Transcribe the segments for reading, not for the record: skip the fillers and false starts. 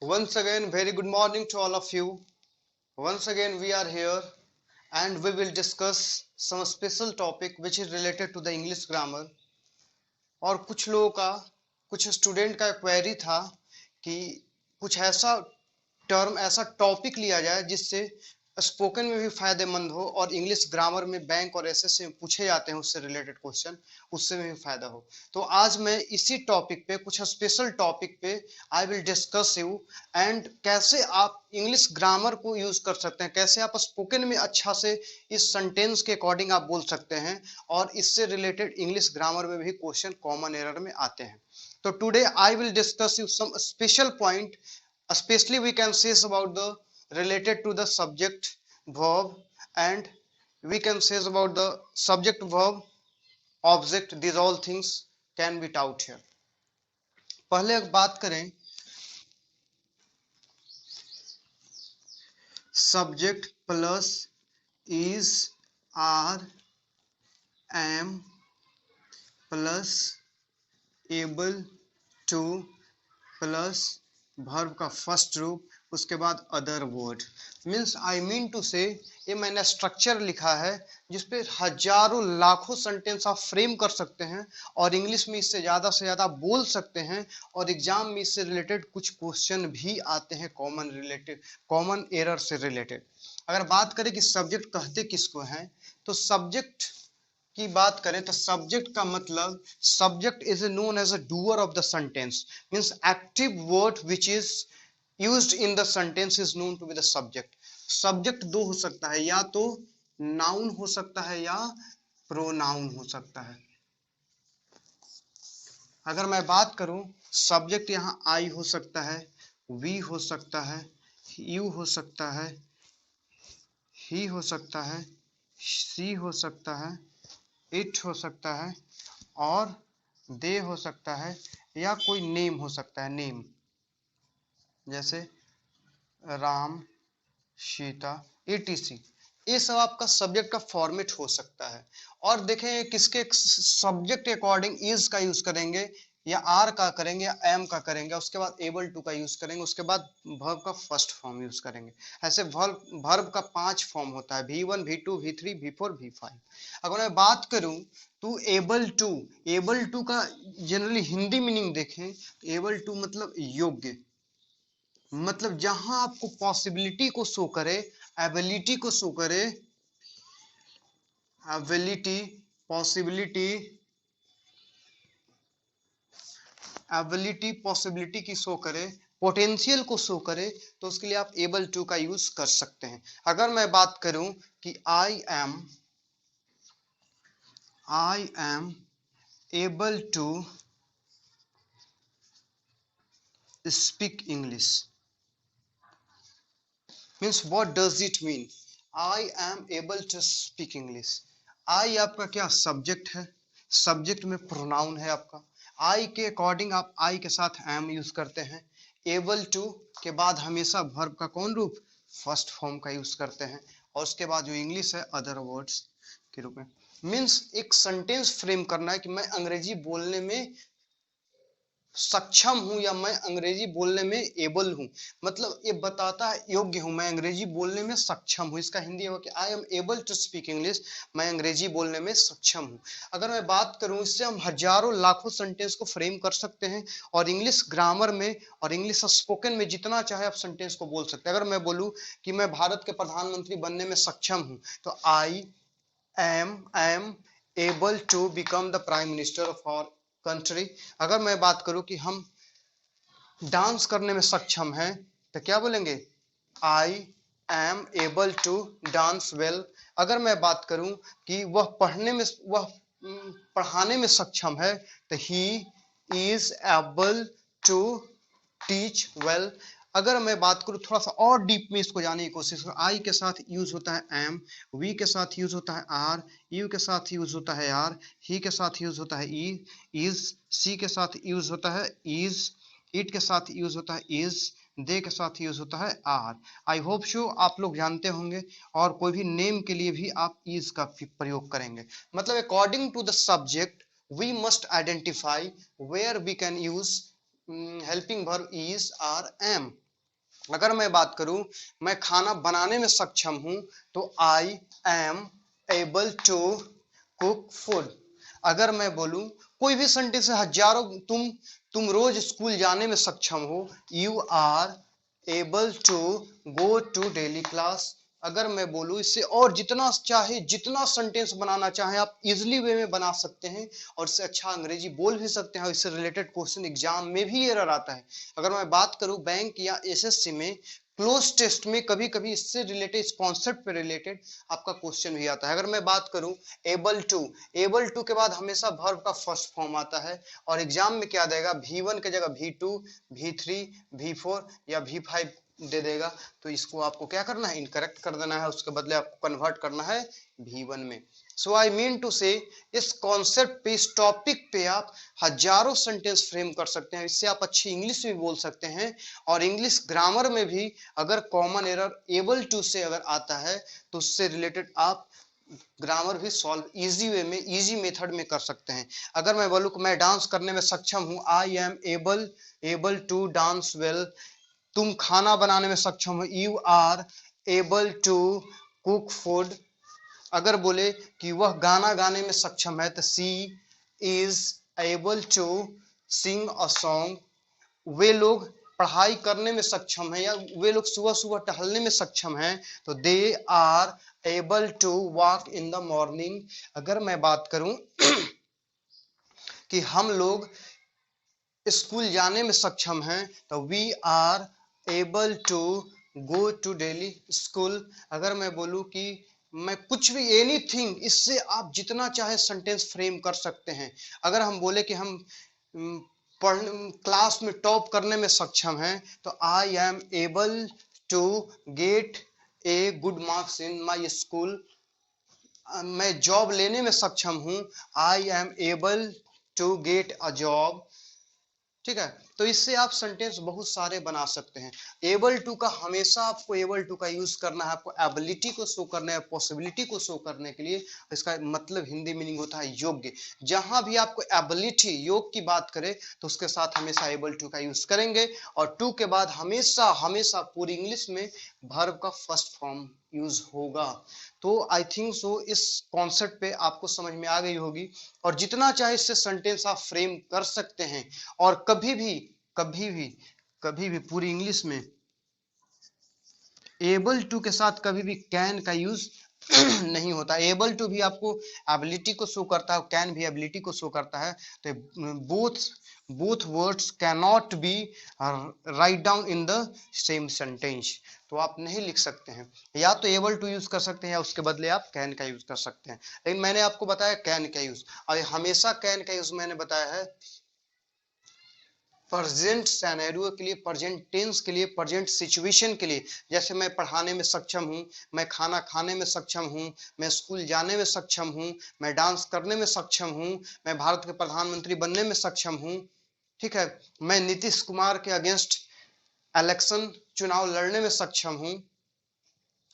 Once again, very good morning to all of you. Once again, we are here and we will discuss some special topic which is related to the English grammar. और कुछ लोगों का, कुछ student का query था कि कुछ ऐसा टर्म, ऐसा टॉपिक लिया जाए जिससे स्पोकन में भी फायदेमंद हो और इंग्लिश ग्रामर में बैंक और एसएससी में पूछे जाते हैं उससे रिलेटेड क्वेश्चन, उससे भी फायदा हो। तो आज मैं इसी टॉपिक पे, कुछ स्पेशल टॉपिक पे आई विल डिस्कस यू एंड कैसे आप इंग्लिश ग्रामर को यूज कर सकते हैं, कैसे आप स्पोकन में अच्छा से इस सेंटेंस के अकॉर्डिंग आप बोल सकते हैं और इससे रिलेटेड इंग्लिश ग्रामर में भी क्वेश्चन कॉमन एरर में आते हैं। तो today I will discuss you some special point, especially we can say about the related to the subject verb and we can say about the subject verb object, these all things can be taught here. पहले बात करें subject plus is, are, am plus able to plus verb का first रूप, उसके बाद other word. Means I mean to say ये मैंने structure लिखा है जिसपे हजारों लाखों सेंटेंस आप फ्रेम कर सकते हैं और इंग्लिश में इससे ज्यादा से ज्यादा बोल सकते हैं और एग्जाम में इससे रिलेटेड कुछ क्वेश्चन भी आते हैं कॉमन रिलेटेड, कॉमन एरर से रिलेटेड। अगर बात करें कि सब्जेक्ट कहते किसको हैं, तो सब्जेक्ट की बात करें तो सब्जेक्ट का मतलब, subject is known as a doer of the sentence, means active word which is used in the sentence is known to be the subject. Subject दो हो सकता है, या तो नाउन हो सकता है या प्रोनाउन हो सकता है। अगर मैं बात करूं सब्जेक्ट, यहाँ आई हो सकता है, वी हो सकता है, यू हो सकता है, ही हो सकता है, सी हो सकता है, इट हो सकता है और दे हो सकता है, या कोई नेम हो सकता है, नेम जैसे राम, सीता, etc। ये सब आपका सब्जेक्ट का फॉर्मेट हो सकता है। और देखें किसके सब्जेक्ट के अकॉर्डिंग इज का यूज करेंगे या आर का करेंगे या एम का करेंगे, उसके बाद एबल टू का यूज करेंगे, उसके बाद वर्ब का फर्स्ट फॉर्म यूज करेंगे। ऐसे वर्ब का 5 फॉर्म होता है, V1, V2, V3, V4, V5। अगर मैं बात करूं तो एबल टू का जनरली हिंदी मीनिंग देखें तो एबल टू मतलब योग्य, मतलब जहां आपको पॉसिबिलिटी को शो करे, एबिलिटी को शो करे, एबिलिटी, पॉसिबिलिटी, एबिलिटी पॉसिबिलिटी की शो करे, पोटेंशियल को शो करे, तो उसके लिए आप एबल टू का यूज कर सकते हैं। अगर मैं बात करूं कि I am able to speak English, means what does it mean, I am able to speak English. आई आपका क्या सब्जेक्ट है, सब्जेक्ट में प्रोनाउन है आपका, आई के अकॉर्डिंग आप आई के साथ एम यूज करते हैं। एबल टू के बाद हमेशा वर्ब का कौन रूप, फर्स्ट फॉर्म का यूज करते हैं, और उसके बाद जो इंग्लिश है अदर वर्ड्स के रूप में। मीन्स एक सेंटेंस फ्रेम करना है कि मैं अंग्रेजी बोलने में सक्षम हूं या मैं अंग्रेजी बोलने में एबल हूं, मतलब ये बताता है योग्य हूं, मैं अंग्रेजी बोलने में सक्षम हूं। इसका हिंदी है कि I am able to speak English, मैं अंग्रेजी बोलने में सक्षम हूं। अगर मैं बात करूं, इससे हम हजारों लाखों सेंटेंस को फ्रेम कर सकते हैं और इंग्लिश ग्रामर में और इंग्लिश स्पोकन में जितना चाहे आप सेंटेंस को बोल सकते हैं। अगर मैं बोलूं कि मैं भारत के प्रधानमंत्री बनने में सक्षम हूं, तो I am able to become the prime minister of our country. अगर मैं बात करूं कि हम डांस करने में सक्षम हैं, तो क्या बोलेंगे, I am able to dance well. अगर मैं बात करूं कि वह पढ़ाने में सक्षम है, तो he is able to teach well. अगर मैं बात करूं थोड़ा सा और डीप में इसको जानने की कोशिश करूं, आई के साथ यूज होता है एम, वी के साथ यूज होता है आर, यू के साथ यूज होता है आर, ही के साथ यूज होता है ई, इज, सी के साथ यूज होता है इज, इट के साथ यूज होता है इज, दे के साथ यूज होता है आर। आई होप शो आप लोग जानते होंगे। और कोई भी नेम के लिए भी आप इज का प्रयोग करेंगे। मतलब according to the subject we must identify where we can use helping verb is or am। अगर मैं बात करूं मैं खाना बनाने में सक्षम हूं तो I am able to cook food. अगर मैं बोलूं कोई भी सेंटेंस है, हजारों, तुम रोज स्कूल जाने में सक्षम हो, you are able to go to daily class. अगर मैं बोलूं इससे और जितना चाहे जितना सेंटेंस बनाना चाहे आप इजिली वे में बना सकते हैं और इससे अच्छा अंग्रेजी बोल भी सकते हैं और इससे रिलेटेड क्वेश्चन एग्जाम में भी एरर आता है। अगर मैं बात करूं बैंक या एसएससी में क्लोज टेस्ट में कभी कभी इससे रिलेटेड, इस कॉन्सेप्ट पे रिलेटेड आपका क्वेश्चन भी आता है। अगर मैं बात करूं एबल टू के बाद हमेशा वर्ब का फर्स्ट फॉर्म आता है और एग्जाम में क्या देगा, V1 की जगह V2, V3, V4 या V5 दे देगा। तो इसको आपको क्या करना है, इनकरेक्ट कर देना है, उसके बदले आपको कन्वर्ट करना है V1 में। सो आई मीन टू से इस कॉन्सेप्ट पे, इस टॉपिक पे आप हजारों सेंटेंस फ्रेम कर सकते हैं। इससे आप अच्छी इंग्लिश भी बोल सकते हैं और इंग्लिश ग्रामर में भी अगर कॉमन एरर एबल टू से अगर आता है तो उससे रिलेटेड आप ग्रामर भी सॉल्व इजी वे में, इजी मेथड में कर सकते हैं। अगर मैं बोलूं कि मैं डांस करने में सक्षम हूं, I am able to dance well. तुम खाना बनाने में सक्षम हो, you are able to cook food. अगर बोले कि वह गाना गाने में सक्षम है तो she is able to sing a song. वे लोग पढ़ाई करने में सक्षम है या वे लोग सुबह सुबह टहलने में सक्षम हैं तो they are able to walk in the morning. अगर मैं बात करूं कि हम लोग स्कूल जाने में सक्षम हैं तो we are able to go to daily school. अगर मैं बोलूं कि मैं कुछ भी, एनीथिंग, इससे आप जितना चाहे सेंटेंस फ्रेम कर सकते हैं। अगर हम बोले कि हम पढ़ क्लास में टॉप करने में सक्षम हैं तो I am able to get a good marks in my school. मैं जॉब लेने में सक्षम हूं, I am able to get a job. ठीक है, तो इससे आप सेंटेंस बहुत सारे बना सकते हैं। एबल टू का हमेशा आपको एबल टू का यूज करना है, आपको एबिलिटी को शो करना है, पॉसिबिलिटी को शो करने के लिए। इसका मतलब हिंदी मीनिंग होता है योग्य। जहां भी आपको एबिलिटी, योग की बात करें तो उसके साथ हमेशा एबल टू का यूज करेंगे और टू के बाद हमेशा हमेशा पूरी इंग्लिश में वर्ब का फर्स्ट फॉर्म यूज होगा। तो आई थिंक सो इस कॉन्सेप्ट पे आपको समझ में आ गई होगी और जितना चाहे इससे सेंटेंस आप फ्रेम कर सकते हैं। और कभी भी पूरी इंग्लिश में एबल टू के साथ कभी भी कैन का यूज नहीं होता। एबल टू भी आपको एबिलिटी को शो करता है, कैन भी एबिलिटी को शो करता है। तो both words can not be write down in the same sentence. तो आप नहीं लिख सकते हैं, या तो एबल टू यूज कर सकते हैं या उसके बदले आप कैन का यूज कर सकते हैं। लेकिन मैंने आपको बताया कैन का यूज, और हमेशा कैन का यूज मैंने बताया है प्रेजेंट सैनेरियो के लिए, प्रेजेंट टेंस के लिए, प्रेजेंट सिचुएशन के लिए। जैसे मैं पढ़ाने में सक्षम हूं, मैं खाना खाने में सक्षम हूं, मैं स्कूल जाने में सक्षम हूं, मैं डांस करने में सक्षम हूं, मैं भारत के प्रधानमंत्री बनने में सक्षम हूं। ठीक है, मैं नीतीश कुमार के अगेंस्ट इलेक्शन, चुनाव लड़ने में सक्षम हूं।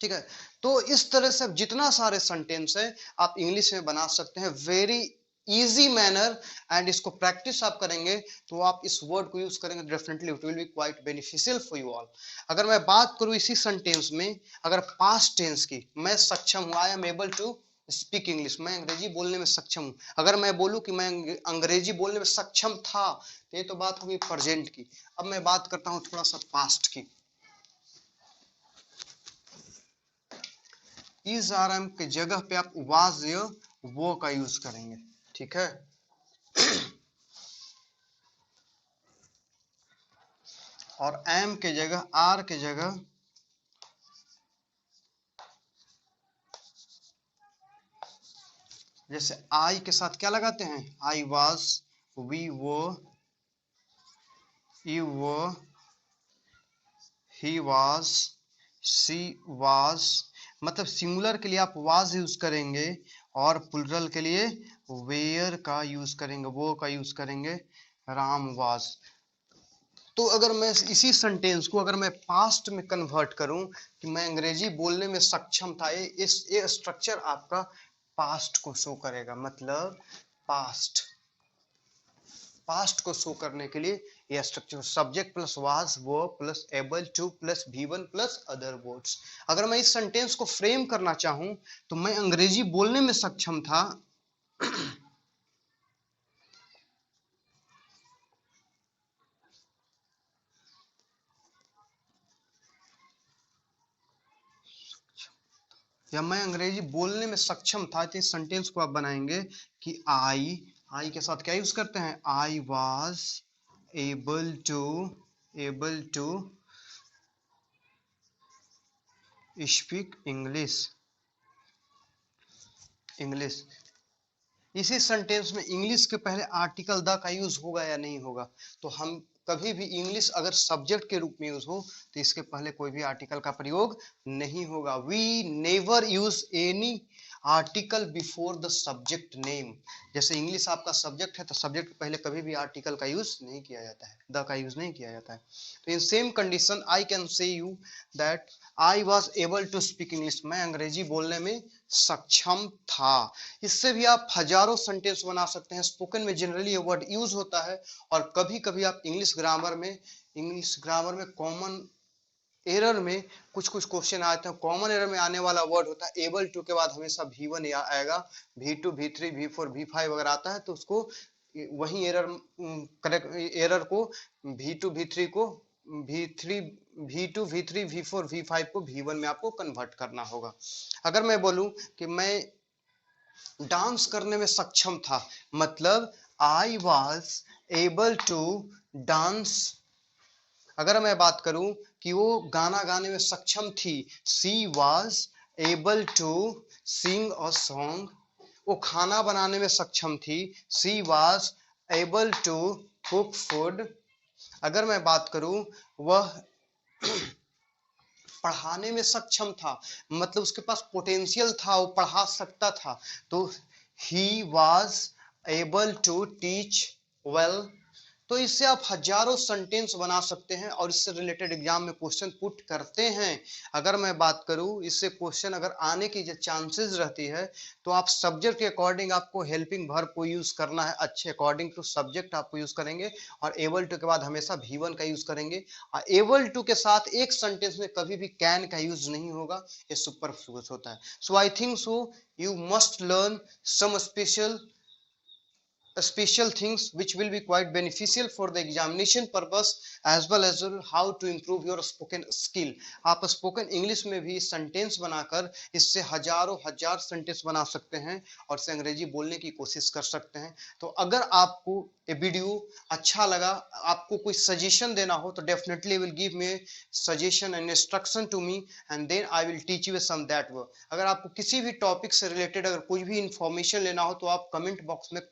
ठीक है, तो इस तरह से जितना सारे सेंटेंस है आप इंग्लिश में बना सकते हैं वेरी इजी मैनर। एंड इसको प्रैक्टिस आप करेंगे तो आप इस वर्ड को यूज करेंगे, definitely it will be quite beneficial for you all. अगर मैं बात करूं इसी सेंटेंस में, अगर पास्ट टेंस की, मैं सक्षम हूं, I am able to speak English, मैं अंग्रेजी बोलने में सक्षम हूं। अगर मैं बोलूं कि मैं अंग्रेजी बोलने में सक्षम था तो ये तो बात होगी प्रेजेंट की। अब मैं बात करता हूं थोड़ा सा पास्ट की। इज आर एम की जगह पे आप वाज या वो का यूज करेंगे। ठीक है, और एम के जगह, आर के जगह जैसे आई के साथ क्या लगाते हैं, आई वाज, वी वो, यू वो, ही वाज, सी वाज। मतलब सिंगुलर के लिए आप वाज यूज करेंगे और प्लुरल के लिए वेयर का यूज करेंगे, वो का यूज करेंगे, राम वाज। तो अगर मैं इसी सेंटेंस को अगर मैं पास्ट में कन्वर्ट करूं कि मैं अंग्रेजी बोलने में सक्षम था, ये स्ट्रक्चर आपका पास्ट को शो करेगा। मतलब पास्ट, पास्ट को शो करने के लिए यह structure subject plus was verb plus able two plus V1 plus other words. अगर मैं इस सेंटेंस को फ्रेम करना चाहूं तो मैं अंग्रेजी बोलने में सक्षम था या मैं अंग्रेजी बोलने में सक्षम था, तो इस सेंटेंस को आप बनाएंगे कि आई के साथ क्या यूज करते हैं, I was able to speak English. इसी सेंटेंस में इंग्लिश के पहले आर्टिकल द का यूज होगा या नहीं होगा। तो हम कभी भी इंग्लिश अगर सब्जेक्ट के रूप में यूज हो तो इसके पहले कोई भी आर्टिकल का प्रयोग नहीं होगा। We never use any article before the subject name. जैसे इंग्लिश आपका सब्जेक्ट है तो सब्जेक्ट के पहले कभी भी आर्टिकल का यूज नहीं किया जाता है, द का यूज नहीं किया जाता है। तो in same condition I can say you that I was able to speak English. मैं अंग्रेजी बोलने में सक्षम था। इससे भी आप हजारों सेंटेंस बना सकते हैं। स्पोकन में जनरली ये वर्ड यूज होता है और कभी कभी आप इंग्लिश ग्रामर में कॉमन एरर में कुछ क्वेश्चन आते हैं। कॉमन एरर में आने वाला वर्ड होता है एबल टू के बाद हमेशा V1 आएगा, V2 V3 V4 V5 अगर आता है तो उसको वही करेक्ट एरर को V2 V3 को V2 V3 V4 V5 को V1 में आपको कन्वर्ट करना होगा। अगर मैं बोलूं कि मैं डांस करने में सक्षम था, मतलब I was able to dance. अगर मैं बात करूं कि वो गाना गाने में सक्षम थी, she was able to sing a song. वो खाना बनाने में सक्षम थी, she was able to cook food. अगर मैं बात करूं वह पढ़ाने में सक्षम था, मतलब उसके पास पोटेंशियल था, वो पढ़ा सकता था, तो he was able to teach well. तो इससे आप हजारों सेंटेंस बना सकते हैं और इससे रिलेटेड एग्जाम में क्वेश्चन पुट करते हैं। अगर मैं बात करूं इससे क्वेश्चन अगर आने की जो चांसेस रहती है तो आप सब्जेक्ट के अकॉर्डिंग आपको हेल्पिंग वर्ब को यूज करना है, अच्छे अकॉर्डिंग टू सब्जेक्ट आपको यूज करेंगे और एबल टू के बाद हमेशा V1 का यूज करेंगे। और एबल टू के साथ एक सेंटेंस में कभी भी कैन का यूज नहीं होगा, ये सुपरफ्लुअस होता है। So I think so you must learn some special things which will be quite beneficial for the examination purpose as well as how to improve your spoken skill। आप spoken English में भी sentence बनाकर इससे हजार sentence बना सकते हैं और इसे अंग्रेजी बोलने की कोशिश कर सकते हैं। तो अगर आपको ये वीडियो अच्छा लगा, आपको कोई सजेशन देना हो तो definitely will give me suggestion and instruction to me and then I will teach you some that work. अगर आपको किसी भी टॉपिक से रिलेटेड अगर कोई भी इंफॉर्मेशन लेना हो तो आप कमेंट बॉक्स में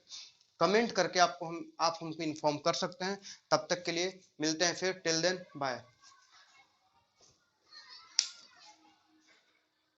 कमेंट करके आप हमको इन्फॉर्म कर सकते हैं। तब तक के लिए मिलते हैं फिर, टिल देन बाय।